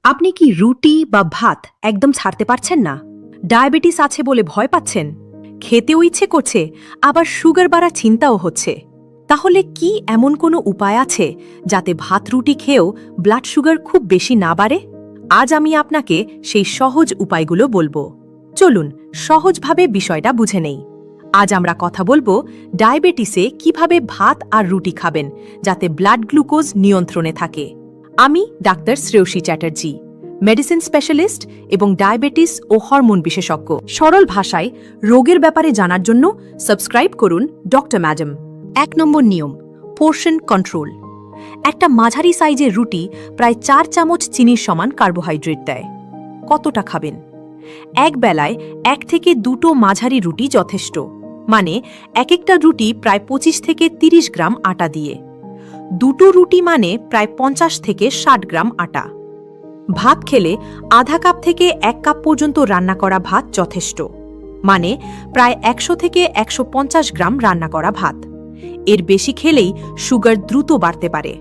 আপনি কি রুটি বা ভাত একদম ছাড়তে পারছেন না? ডায়াবেটিস আছে বলে ভয় পাচ্ছেন? খেতেও ইচ্ছে করছে, আবার সুগার বাড়ার চিন্তাও হচ্ছে। তাহলে কি এমন কোনো উপায় আছে যাতে ভাত রুটি খেয়েও ব্লাড সুগার খুব বেশি না বাড়ে? আজ আমি আপনাকে সেই সহজ উপায়গুলো বলবো। চলুন সহজভাবে বিষয়টা বুঝে নেই। আজ আমরা কথা বলবো ডায়াবেটিসে কিভাবে ভাত আর রুটি খাবেন যাতে ব্লাড গ্লুকোজ নিয়ন্ত্রণে থাকে। আমি doctor Shreyasi Chatterjee, medicine specialist এবং ডায়াবেটিস ও হরমোন বিশেষজ্ঞ। সরল ভাষায় রোগের ব্যাপারে জানার জন্য সাবস্ক্রাইব করুন ডক্টর ম্যাডাম। 1 নম্বর নিয়ম, পোর্শন কন্ট্রোল। একটা মাঝারি সাইজের রুটি প্রায় 4 চামচ চিনির সমান কার্বোহাইড্রেট দেয়। কতটা খাবেন? এক বেলায় 1 থেকে 2টো মাঝারি রুটি যথেষ্ট, মানে এক একটা রুটি প্রায় 25 থেকে 30 গ্রাম আটা দিয়ে। 2টো রুটি মানে প্রায় 50 থেকে 60 গ্রাম আটা। ভাত খেলে আধা কাপ থেকে 1 কাপ পর্যন্ত রান্না করা ভাত যথেষ্ট, মানে প্রায় 100 থেকে 150 গ্রাম রান্না করা ভাত। এর বেশি খেলেই সুগার দ্রুত বাড়তে পারে।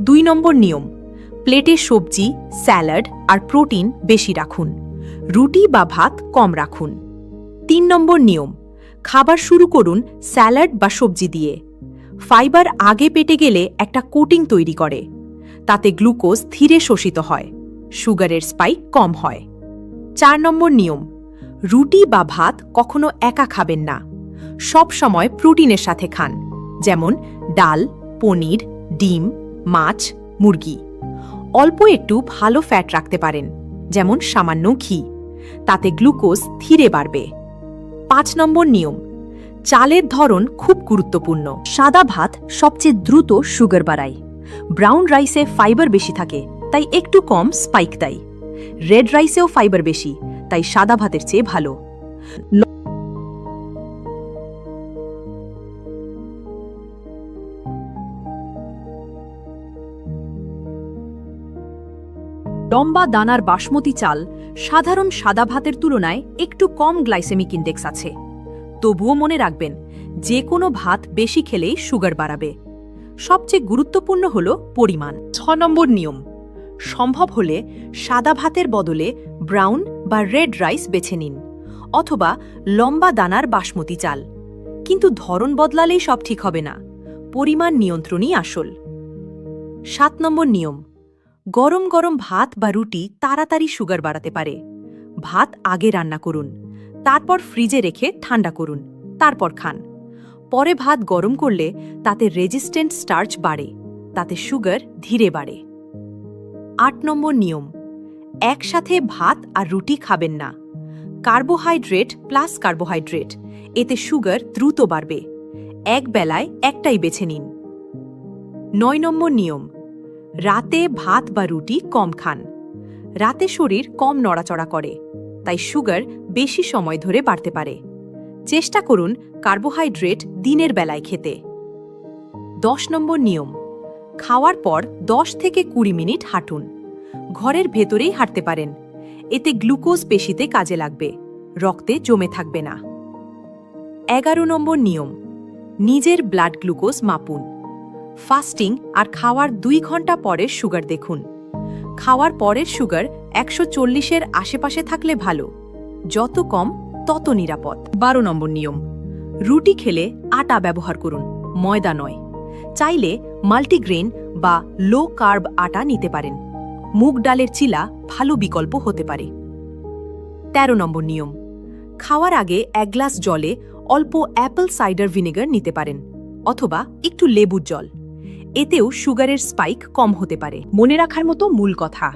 2 নম্বর নিয়ম, প্লেটে সবজি, স্যালাড আর প্রোটিন বেশি রাখুন, রুটি বা ভাত কম রাখুন। 3 নম্বর নিয়ম, খাবার শুরু করুন স্যালাড বা সবজি দিয়ে। ফাইবার আগে পেটে গেলে একটা কোটিং তৈরি করে, তাতে গ্লুকোজ ধীরে শোষিত হয়, সুগারের স্পাইক কম হয়। 4 নম্বর নিয়ম, রুটি বা ভাত কখনো একা খাবেন না, সব সময় প্রোটিনের সাথে খান, যেমন ডাল, পনির, ডিম, মাছ, মুরগি। অল্প একটু ভালো ফ্যাট রাখতে পারেন, যেমন সামান্য ঘি, তাতে গ্লুকোজ ধীরে বাড়বে। 5 নম্বর নিয়ম, চালের ধরন খুব গুরুত্বপূর্ণ। সাদা ভাত সবচেয়ে দ্রুত সুগার বাড়ায়। ব্রাউন রাইসে ফাইবার বেশি থাকে, তাই একটু কম স্পাইক দেয়। রেড রাইসেও ফাইবার বেশি, তাই সাদা ভাতের চেয়ে ভালো। লম্বা দানার বাসমতি চাল সাধারণ সাদা ভাতের তুলনায় একটু কম গ্লাইসেমিক ইন্ডেক্স আছে। তবুও মনে রাখবেন, যে কোনো ভাত বেশি খেলেই সুগার বাড়াবে। সবচেয়ে গুরুত্বপূর্ণ হল পরিমাণ। 6 নম্বর নিয়ম, সম্ভব হলে সাদা ভাতের বদলে ব্রাউন বা রেড রাইস বেছে নিন, অথবা লম্বা দানার বাসমতি চাল। কিন্তু ধরন বদলালেই সব ঠিক হবে না, পরিমাণ নিয়ন্ত্রণই আসল। 7 নম্বর নিয়ম, গরম গরম ভাত বা রুটি তাড়াতাড়ি সুগার বাড়াতে পারে। ভাত আগে রান্না করুন, তারপর ফ্রিজে রেখে ঠান্ডা করুন, তারপর খান। পরে ভাত গরম করলে তাতে রেজিস্ট্যান্ট স্টার্চ বাড়ে, তাতে সুগার ধীরে বাড়ে। 8 নম্বর নিয়ম, একসাথে ভাত আর রুটি খাবেন না। কার্বোহাইড্রেট প্লাস কার্বোহাইড্রেট, এতে সুগার দ্রুত বাড়বে। এক বেলায় একটাই বেছে নিন। 9 নম্বর নিয়ম, রাতে ভাত বা রুটি কম খান। রাতে শরীর কম নড়াচড়া করে, তাই সুগার বেশি সময় ধরে বাড়তে পারে। চেষ্টা করুন কার্বোহাইড্রেট দিনের বেলায় খেতে। 10 নম্বর নিয়ম, খাওয়ার পর 10 থেকে 20 মিনিট হাঁটুন। ঘরের ভেতরেই হাঁটতে পারেন, এতে গ্লুকোজ পেশিতে কাজে লাগবে, রক্তে জমে থাকবে না। 11 নম্বর নিয়ম, নিজের ব্লাড গ্লুকোজ মাপুন। ফাস্টিং আর খাওয়ার 2 ঘন্টা পরের সুগার দেখুন। খাওয়ার পরের সুগার 140-এর আশেপাশে থাকলে ভালো, যত কম তত নিরাপদ। 12 নম্বর নিয়ম, রুটি খেলে আটা ব্যবহার করুন, ময়দা নয়। চাইলে মাল্টিগ্রেন বা লো কার্ব আটা নিতে পারেন। মুগ ডালের চিলা ভালো বিকল্প হতে পারে। 13 নম্বর নিয়ম, খাওয়ার আগে 1 গ্লাস জলে অল্প অ্যাপল সাইডার ভিনেগার নিতে পারেন, অথবা একটু লেবুর জল। এতেও সুগারের স্পাইক কম হতে পারে। মনে রাখার মতো মূল কথা,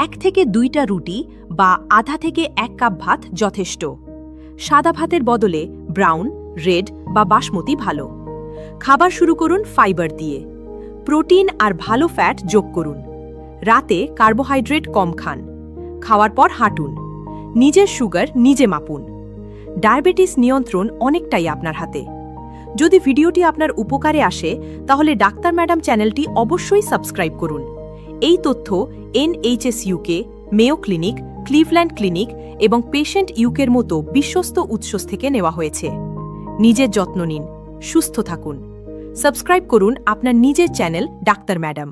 1 থেকে 2টা রুটি বা আধা থেকে 1 কাপ ভাত যথেষ্ট। সাদা ভাতের বদলে ব্রাউন, রেড বা বাসমতি ভালো। খাবার শুরু করুন ফাইবার দিয়ে। প্রোটিন আর ভালো ফ্যাট যোগ করুন। রাতে কার্বোহাইড্রেট কম খান। খাওয়ার পর হাঁটুন। নিজের সুগার নিজে মাপুন। ডায়াবেটিস নিয়ন্ত্রণ অনেকটাই আপনার হাতে। যদি ভিডিওটি আপনার উপকারে আসে, তাহলে ডাক্তার ম্যাডাম চ্যানেলটি অবশ্যই সাবস্ক্রাইব করুন। এই তথ্য NHS UK, Mayo clinic, Cleveland clinic এবং পেশেন্ট ইউকের মতো বিশ্বস্ত উৎস থেকে নেওয়া হয়েছে। নিজের যত্ন নিন, সুস্থ থাকুন। সাবস্ক্রাইব করুন আপনার নিজের চ্যানেল ডাক্তার ম্যাডাম।